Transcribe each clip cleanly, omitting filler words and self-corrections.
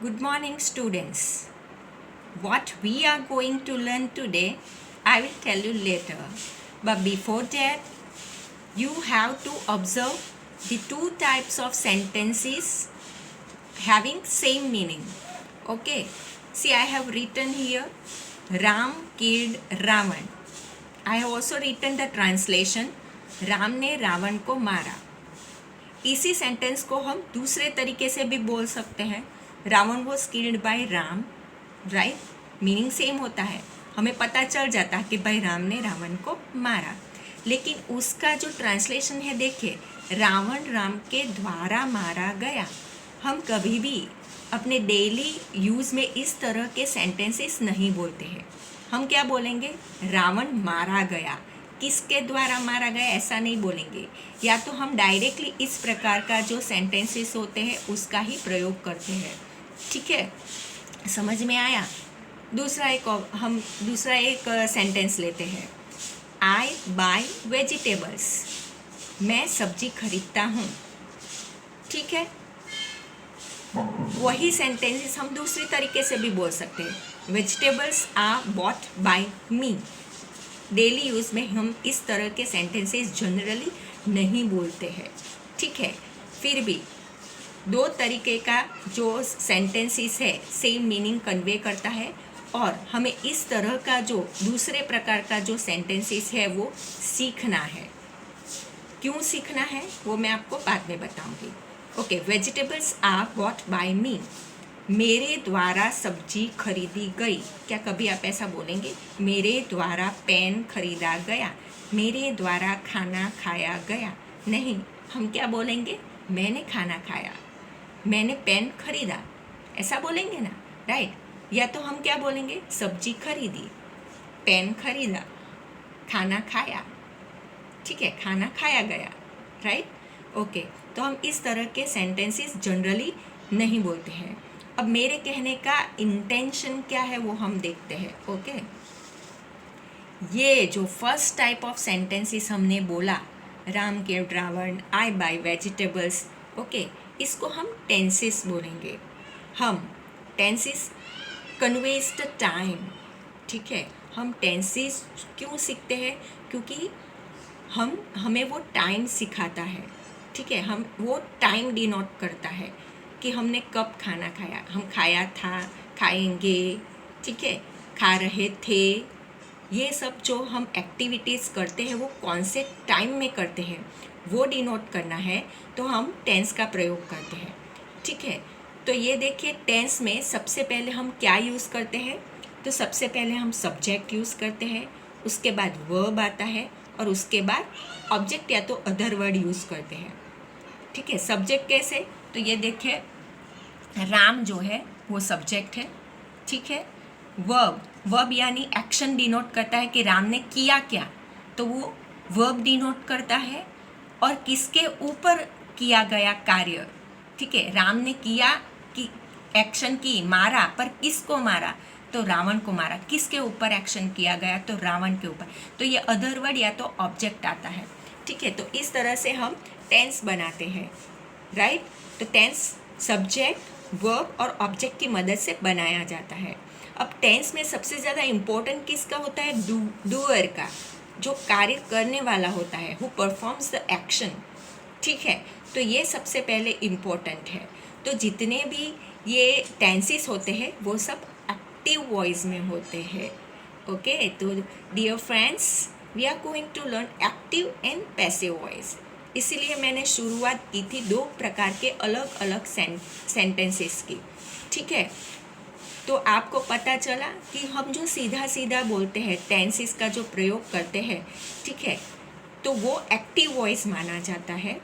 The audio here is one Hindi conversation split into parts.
Good morning, students. What we are going to learn today, I will tell you later. But before that, you have to observe the two types of sentences having same meaning. Okay. See, I have written here Ram killed Ravan. I have also written the translation Ram ने रावण को मारा. इसी सेंटेंस को हम दूसरे तरीके से भी बोल सकते हैं. Ravan was killed by Ram, right. Meaning same होता है, हमें पता चल जाता है कि भाई राम ने रावण को मारा. लेकिन उसका जो ट्रांसलेशन है देखिए, रावण राम के द्वारा मारा गया. हम कभी भी अपने डेली यूज़ में इस तरह के सेंटेंसेस नहीं बोलते हैं. हम क्या बोलेंगे? रावण मारा गया. किसके द्वारा मारा गया ऐसा नहीं बोलेंगे. या तो हम डायरेक्टली इस प्रकार का जो सेंटेंसेस होते हैं उसका ही प्रयोग करते हैं. ठीक है, समझ में आया? दूसरा एक सेंटेंस लेते हैं. आई बाय वेजिटेबल्स. मैं सब्जी खरीदता हूँ. ठीक है, वही सेंटेंसेस हम दूसरी तरीके से भी बोल सकते हैं. Vegetables are bought by me. Daily use में हम इस तरह के सेंटेंसेस जनरली नहीं बोलते हैं. ठीक है, फिर भी दो तरीके का जो सेंटेंसेस है सेम मीनिंग कन्वे करता है, और हमें इस तरह का जो दूसरे प्रकार का जो सेंटेंसेस है वो सीखना है. क्यों सीखना है वो मैं आपको बाद में बताऊंगी. Okay, vegetables are bought by me. मेरे द्वारा सब्जी खरीदी गई. क्या कभी आप ऐसा बोलेंगे? मेरे द्वारा पेन खरीदा गया, मेरे द्वारा खाना खाया गया. नहीं, हम क्या बोलेंगे? मैंने खाना खाया, मैंने पेन खरीदा, ऐसा बोलेंगे ना, राइट. या तो हम क्या बोलेंगे? सब्जी खरीदी, पेन खरीदा, खाना खाया. ठीक है, खाना खाया गया, राइट. ओके, तो हम इस तरह के सेंटेंसेस जनरली नहीं बोलते हैं. अब मेरे कहने का इंटेंशन क्या है वो हम देखते हैं. ओके, ये जो फर्स्ट टाइप ऑफ सेंटेंसेस हमने बोला, राम किल्ड रावण, आई बाय वेजिटेबल्स, ओके, इसको हम टेंसेस बोलेंगे. हम टेंसेस कन्वेज द टाइम. ठीक है, हम टेंसेस क्यों सीखते हैं? क्योंकि हमें वो टाइम सिखाता है. ठीक है, हम वो टाइम डिनोट करता है कि हमने कब खाना खाया. हम खाया था, खाएंगे, ठीक है, खा रहे थे. ये सब जो हम एक्टिविटीज़ करते हैं वो कौन से टाइम में करते हैं वो डिनोट करना है, तो हम टेंस का प्रयोग करते हैं. ठीक है, तो ये देखिए, टेंस में सबसे पहले हम क्या यूज़ करते हैं? तो सबसे पहले हम सब्जेक्ट यूज़ करते हैं, उसके बाद वर्ब आता है, और उसके बाद ऑब्जेक्ट या तो अदर वर्ड यूज़ करते हैं. ठीक है, सब्जेक्ट कैसे? तो ये देखिए, राम जो है वो सब्जेक्ट है. ठीक है, वर्ब यानी एक्शन डिनोट करता है कि राम ने किया क्या, तो वो वर्ब डिनोट करता है. और किसके ऊपर किया गया कार्य. ठीक है, राम ने किया कि एक्शन की, मारा, पर किसको मारा? तो रावण को मारा. किसके ऊपर एक्शन किया गया? तो रावण के ऊपर. तो ये अदर वर्ड या तो ऑब्जेक्ट आता है. ठीक है, तो इस तरह से हम टेंस बनाते हैं, राइट. तो टेंस सब्जेक्ट, वर्ब और ऑब्जेक्ट की मदद से बनाया जाता है. अब टेंस में सबसे ज़्यादा इम्पोर्टेंट किसका होता है? डूअर का, जो कार्य करने वाला होता है, हु परफॉर्म्स द एक्शन. ठीक है, तो ये सबसे पहले इम्पोर्टेंट है. तो जितने भी ये टेंसेस होते हैं वो सब एक्टिव वॉइस में होते हैं. ओके, तो dear friends, we are going to learn active and passive voice. इसीलिए मैंने शुरुआत की थी दो प्रकार के अलग अलग सेंटेंसेस की. ठीक है, तो आपको पता चला कि हम जो सीधा सीधा बोलते हैं, टेंसेस का जो प्रयोग करते हैं, ठीक है, तो वो एक्टिव वॉइस माना जाता है.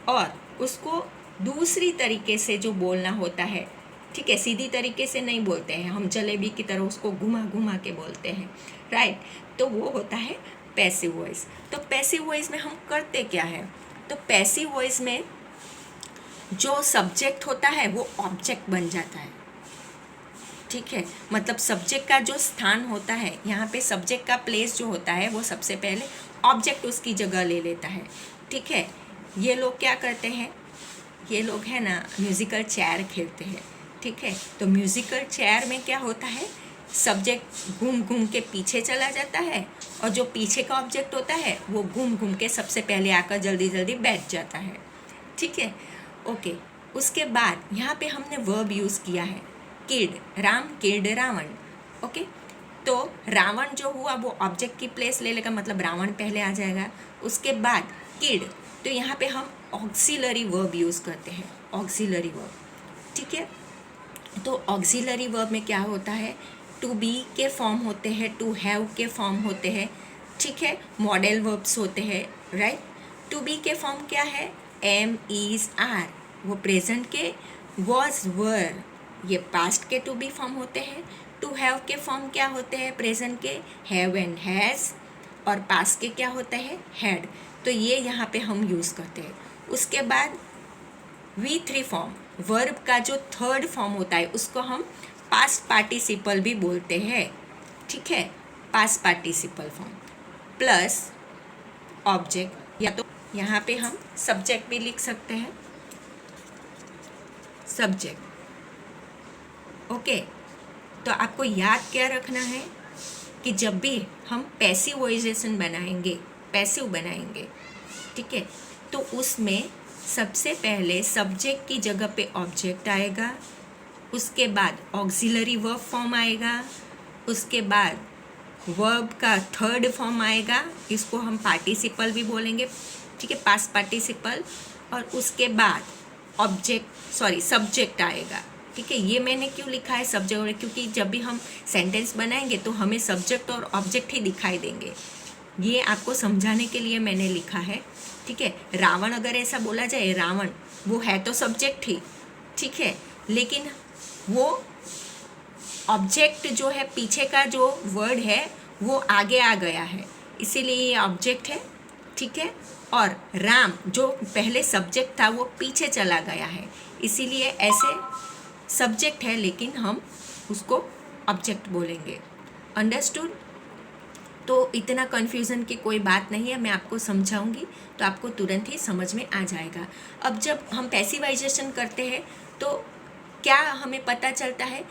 और उसको दूसरी तरीके से जो बोलना होता है, ठीक है, सीधी तरीके से नहीं बोलते हैं हम, जलेबी की तरह उसको घुमा घुमा के बोलते हैं, राइट. तो वो होता है पैसिव वॉइस. तो पैसिव वॉइस में हम करते क्या है? तो पैसिव वॉइस में जो सब्जेक्ट होता है वो ऑब्जेक्ट बन जाता है. ठीक है, मतलब सब्जेक्ट का जो स्थान होता है, यहाँ पे सब्जेक्ट का प्लेस जो होता है वो सबसे पहले ऑब्जेक्ट उसकी जगह ले लेता है. ठीक है, ये लोग क्या करते हैं? ये लोग है ना म्यूज़िकल चेयर खेलते हैं. ठीक है। तो म्यूजिकल चेयर में क्या होता है, सब्जेक्ट घूम घूम के पीछे चला जाता है और जो पीछे का ऑब्जेक्ट होता है वो घूम घूम के सबसे पहले आकर जल्दी जल्दी बैठ जाता है। ठीक है, ओके। उसके बाद यहाँ पे हमने वर्ब यूज़ किया है killed, Ram killed Ravan. Okay, तो रावण जो हुआ वो ऑब्जेक्ट की प्लेस ले लेगा, मतलब रावण पहले आ जाएगा। उसके बाद किड, तो यहाँ पे हम ऑक्सिलरी वर्ब यूज़ करते हैं, ऑक्सिलरी वर्ब। ठीक है, तो ऑक्सिलरी वर्ब में क्या होता है, टू बी के फॉर्म होते हैं, टू हैव के फॉर्म होते हैं। ठीक है, मॉडल वर्ब्स होते हैं, राइट। टू बी के फॉर्म क्या है, एम इज़ आर, वो प्रेजेंट के, वॉज वर, ये पास्ट के टू बी फॉर्म होते हैं। टू हैव के फॉर्म क्या होते हैं, प्रेजेंट के हैव एंड हैज़, और पास्ट के क्या होता है, हैड। तो ये यहाँ पे हम यूज़ करते हैं। उसके बाद V3 फॉर्म, वर्ब का जो थर्ड फॉर्म होता है उसको हम पास्ट पार्टिसिपल भी बोलते हैं। ठीक है, past participle form plus object, या तो यहाँ पे हम सब्जेक्ट भी लिख सकते हैं, सब्जेक्ट। ओके, तो आपको याद क्या रखना है कि जब भी हम पैसिवाइजेशन बनाएंगे, पैसिव बनाएंगे, ठीक है, तो उसमें सबसे पहले सब्जेक्ट की जगह पे ऑब्जेक्ट आएगा, उसके बाद ऑक्सिलरी वर्ब फॉर्म आएगा, उसके बाद वर्ब का थर्ड फॉर्म आएगा, इसको हम पार्टिसिपल भी बोलेंगे, ठीक है, पास्ट पार्टिसिपल, और उसके बाद सब्जेक्ट आएगा। ठीक है, ये मैंने क्यों लिखा है सब्जेक्ट, क्योंकि जब भी हम सेंटेंस बनाएंगे तो हमें सब्जेक्ट और ऑब्जेक्ट ही दिखाई देंगे, ये आपको समझाने के लिए मैंने लिखा है। ठीक है, रावण अगर ऐसा बोला जाए, रावण वो है तो सब्जेक्ट ही, ठीक है, लेकिन वो ऑब्जेक्ट जो है, पीछे का जो वर्ड है वो आगे आ गया है, इसीलिए ये ऑब्जेक्ट है। ठीक है, और राम जो पहले सब्जेक्ट था वो पीछे चला गया है, इसीलिए ऐसे सब्जेक्ट है लेकिन हम उसको ऑब्जेक्ट बोलेंगे। अंडरस्टूड? तो इतना कन्फ्यूज़न की कोई बात नहीं है, मैं आपको समझाऊंगी तो आपको तुरंत ही समझ में आ जाएगा। अब जब हम पैसिवाइजेशन करते हैं तो क्या हमें पता चलता है,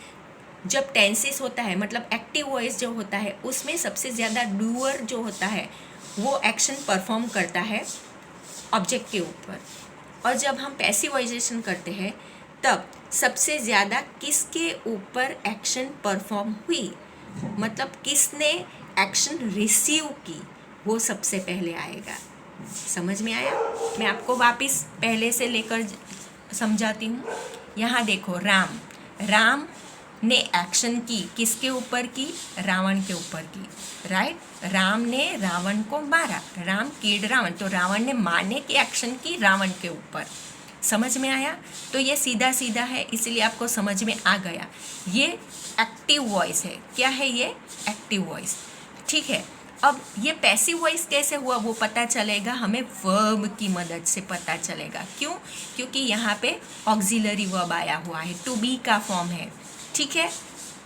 जब टेंसेस होता है, मतलब एक्टिव वॉइस जो होता है, उसमें सबसे ज़्यादा डूअर जो होता है वो एक्शन परफॉर्म करता है ऑब्जेक्ट के ऊपर, और जब हम पैसिवाइजेशन करते हैं तब सबसे ज़्यादा किसके ऊपर एक्शन परफॉर्म हुई, मतलब किसने एक्शन रिसीव की, वो सबसे पहले आएगा। समझ में आया? मैं आपको वापस पहले से लेकर समझाती हूँ। यहाँ देखो, राम ने एक्शन की, किसके ऊपर की, रावण के ऊपर की, राइट। राम ने रावण को मारा, राम किड रावण, तो रावण ने मारने की एक्शन की रावण के ऊपर। समझ में आया? तो ये सीधा सीधा है, इसलिए आपको समझ में आ गया। ये एक्टिव वॉइस है। क्या है ये? Active voice. ठीक है, अब ये पैसिव वॉइस कैसे हुआ वो पता चलेगा हमें वर्ब की मदद से पता चलेगा। क्यों? क्योंकि यहाँ पे ऑक्सिलरी वर्ब आया हुआ है, टू बी का फॉर्म है। ठीक है,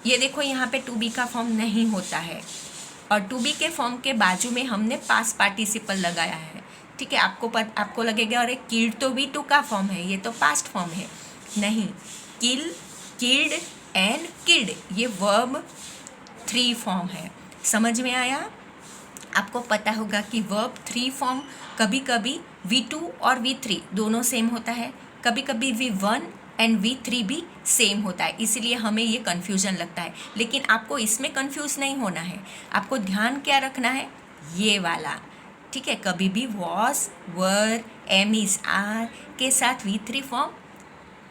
ये देखो यहाँ पे टू बी का फॉर्म नहीं होता है, और टू बी के फॉर्म के बाजू में हमने पास्ट पार्टिसिपल लगाया है। ठीक है, आपको लगेगा अरे किल्ड तो भी टू का फॉर्म है, ये तो पास्ट फॉर्म है। नहीं, किल्ड एंड किल्ड ये वर्ब 3 फॉर्म है। समझ में आया? आपको पता होगा कि वर्ब 3 फॉर्म कभी कभी V2 और V3 दोनों सेम होता है, कभी कभी V1 एंड V3 भी सेम होता है, इसलिए हमें ये कन्फ्यूज़न लगता है। लेकिन आपको इसमें कन्फ्यूज़ नहीं होना है, आपको ध्यान क्या रखना है, ये वाला। ठीक है, कभी भी was, were, am is, are के साथ V3 फॉर्म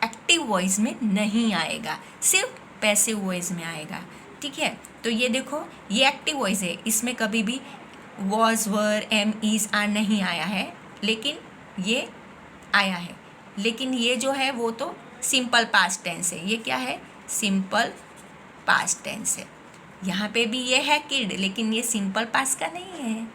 एक्टिव वॉइस में नहीं आएगा, सिर्फ पैसिव वॉइस में आएगा। ठीक है, तो ये देखो, ये एक्टिव वॉइस है, इसमें कभी भी was, were, am is, are नहीं आया है, लेकिन ये आया है। लेकिन ये जो है वो तो सिंपल पास्ट टेंस है। ये क्या है? सिंपल पास्ट टेंस है। यहाँ पे भी ये है किड, लेकिन ये सिंपल पास्ट का नहीं है,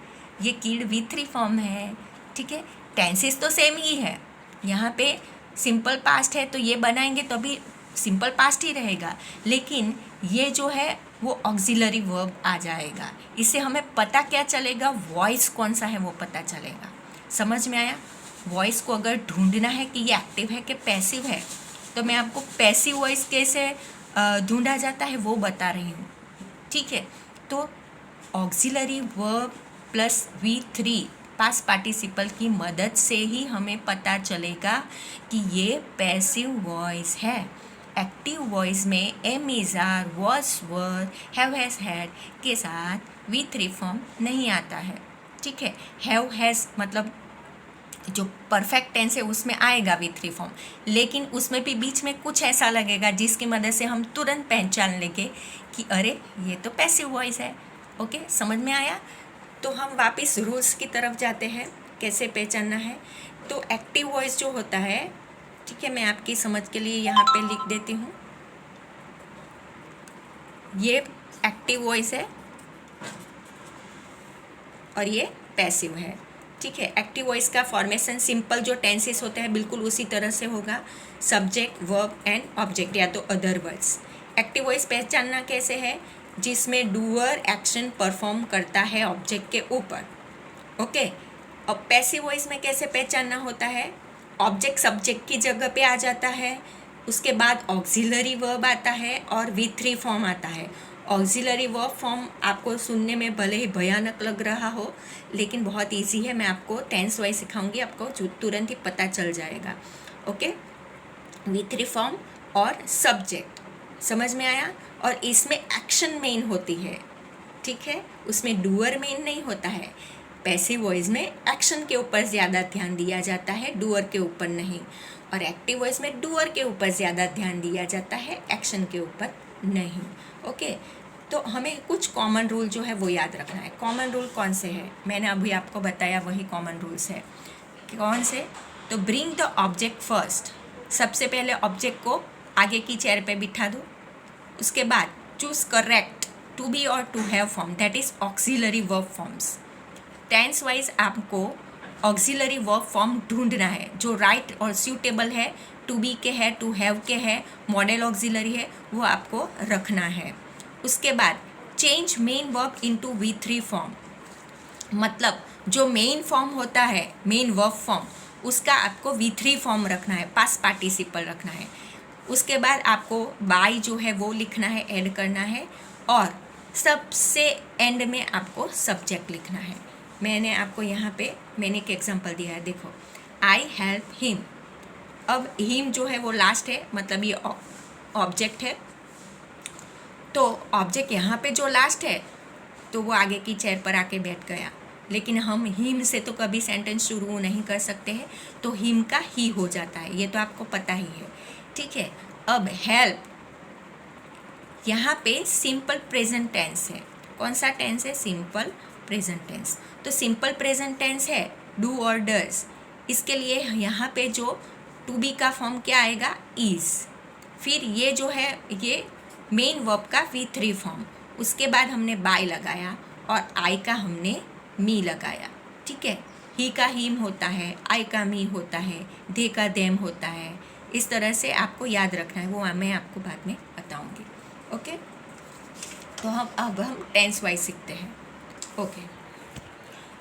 ये किड V3 फॉर्म है। ठीक है, टेंसेस तो सेम ही है। यहाँ पे सिंपल पास्ट है तो ये बनाएंगे तो भी सिंपल पास्ट ही रहेगा, लेकिन ये जो है वो ऑक्सिलरी वर्ब आ जाएगा। इससे हमें पता क्या चलेगा, वॉइस कौन सा है वो पता चलेगा। समझ में आया? वॉइस को अगर ढूंढना है कि ये एक्टिव है कि पैसिव है, तो मैं आपको पैसिव वॉइस कैसे ढूंढा जाता है वो बता रही हूँ, ठीक है। तो auxiliary verb plus V3 past participle की मदद से ही हमें पता चलेगा कि ये पैसिव वॉइस है। एक्टिव वॉइस में am is are, was were, have has had के साथ V3 फॉर्म नहीं आता है, ठीक है। हैव हैज़ मतलब जो परफेक्ट टेंस है उसमें आएगा V3 फॉर्म, लेकिन उसमें भी बीच में कुछ ऐसा लगेगा जिसकी मदद से हम तुरंत पहचान लेंगे कि अरे ये तो पैसिव वॉइस है। ओके, समझ में आया। तो हम वापस रूल्स की तरफ जाते हैं, कैसे पहचानना है। तो एक्टिव वॉइस जो होता है, ठीक है, मैं आपकी समझ के लिए यहाँ पे लिख देती हूँ। ये एक्टिव वॉइस है और ये पैसिव है, ठीक है। एक्टिव वॉइस का फॉर्मेशन सिंपल जो टेंसेस होते हैं बिल्कुल उसी तरह से होगा, सब्जेक्ट, वर्ब एंड ऑब्जेक्ट या तो अदर वर्ड्स। एक्टिव वॉइस पहचानना कैसे है, जिसमें डूअर एक्शन परफॉर्म करता है ऑब्जेक्ट के ऊपर, ओके। अब पैसिव वॉइस में कैसे पहचानना होता है, ऑब्जेक्ट सब्जेक्ट की जगह पे आ जाता है, उसके बाद ऑक्सिलरी वर्ब आता है और V3 फॉर्म आता है। ऑक्सिलरी वर्ब फॉर्म आपको सुनने में भले ही भयानक लग रहा हो, लेकिन बहुत इजी है। मैं आपको टेंस वाइज सिखाऊंगी, आपको तुरंत ही पता चल जाएगा, ओके। V3 फॉर्म और सब्जेक्ट, समझ में आया। और इसमें एक्शन मेन होती है, ठीक है, उसमें डूअर मेन नहीं होता है। पैसिव वॉइस में एक्शन के ऊपर ज़्यादा ध्यान दिया जाता है, डूअर के ऊपर नहीं। और एक्टिव वॉइस में डूअर के ऊपर ज़्यादा ध्यान दिया जाता है, एक्शन के ऊपर नहीं, ओके। तो हमें कुछ कॉमन रूल जो है वो याद रखना है। कॉमन रूल कौन से है, मैंने अभी आपको बताया वही कॉमन रूल्स है। कौन से, तो ब्रिंग द ऑब्जेक्ट फर्स्ट, सबसे पहले ऑब्जेक्ट को आगे की चेयर पे बिठा दो। उसके बाद चूज करेक्ट टू बी और to have form, that is auxiliary verb forms. Tense wise आपको ऑक्सिलरी वर्ब फॉर्म ढूंढना है जो राइट और सूटेबल है, टू बी के है, टू हैव के है, मॉडल ऑक्सिलरी है, वो आपको रखना है। उसके बाद change main verb into V3 form, मतलब जो मेन फॉर्म होता है, मेन वर्ब फॉर्म, उसका आपको V3 फॉर्म रखना है, पास्ट पार्टिसिपल रखना है। उसके बाद आपको बाय जो है वो लिखना है, ऐड करना है, और सबसे एंड में आपको सब्जेक्ट लिखना है। मैंने आपको यहाँ पे मैंने एक एग्जांपल दिया है, देखो, आई हेल्प हिम। अब हिम जो है वो लास्ट है, मतलब ये ऑब्जेक्ट है, तो ऑब्जेक्ट यहाँ पे जो लास्ट है तो वो आगे की चेयर पर आके बैठ गया, लेकिन हम हिम से तो कभी सेंटेंस शुरू नहीं कर सकते हैं, तो हिम का ही हो जाता है, ये तो आपको पता ही है, ठीक है। अब हेल्प, यहाँ पे सिंपल प्रेजेंट टेंस है। कौन सा टेंस है, सिंपल प्रेजेंट टेंस। तो सिंपल प्रेजेंट टेंस है डू और डज, इसके लिए यहाँ पे जो टू बी का फॉर्म क्या आएगा, इज। फिर ये जो है ये मेन वर्ब का V3 फॉर्म, उसके बाद हमने बाय लगाया और आई का हमने मी लगाया, ठीक है। ही का हिम होता है, आई का मी होता है, दे का देम होता है। इस तरह से आपको याद रखना है, वो मैं आपको बाद में बताऊंगी, ओके। तो अब हम टेंस वाइज सीखते हैं, ओके।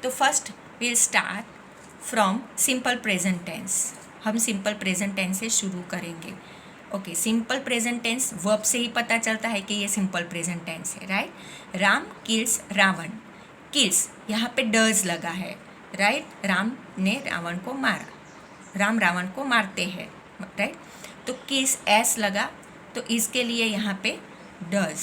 तो first will start from simple present tense. हम सिंपल प्रेजेंट टेंस से शुरू करेंगे, okay. Simple present tense verb से ही पता चलता है कि ये सिंपल प्रेजेंट टेंस है, right. Ram kills Ravan, kills यहाँ पे डज लगा है, राइट। राम ने रावण को मारा, राम रावण को मारते हैं, राइट। तो किस एस लगा, तो इसके लिए यहाँ पे डज,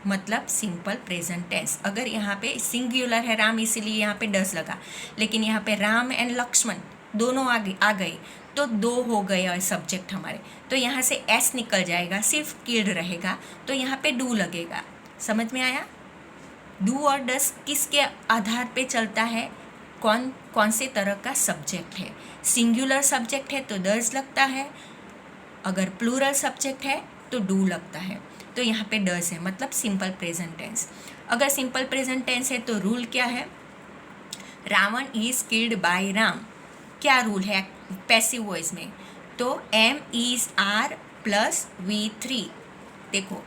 मतलब सिंपल प्रेजेंट टेंस। अगर यहाँ पे सिंगुलर है राम, इसीलिए यहाँ पे डज लगा, लेकिन यहाँ पे राम एंड लक्ष्मण दोनों आ गए तो दो हो गए सब्जेक्ट हमारे, तो यहाँ से एस निकल जाएगा, सिर्फ किल्ड रहेगा, तो यहाँ पे डू लगेगा। समझ में आया। डू और डज किसके आधार पे चलता है, कौन से तरह का सब्जेक्ट है। सिंगुलर सब्जेक्ट है तो डज लगता है, अगर प्लूरल सब्जेक्ट है तो डू लगता है। तो यहाँ पे डज है, मतलब सिंपल प्रेजेंट टेंस। अगर सिंपल प्रेजेंट टेंस है तो रूल क्या है, Ravan is killed by Ram. क्या रूल है पैसिव वॉइस में, तो M is are plus V3। देखो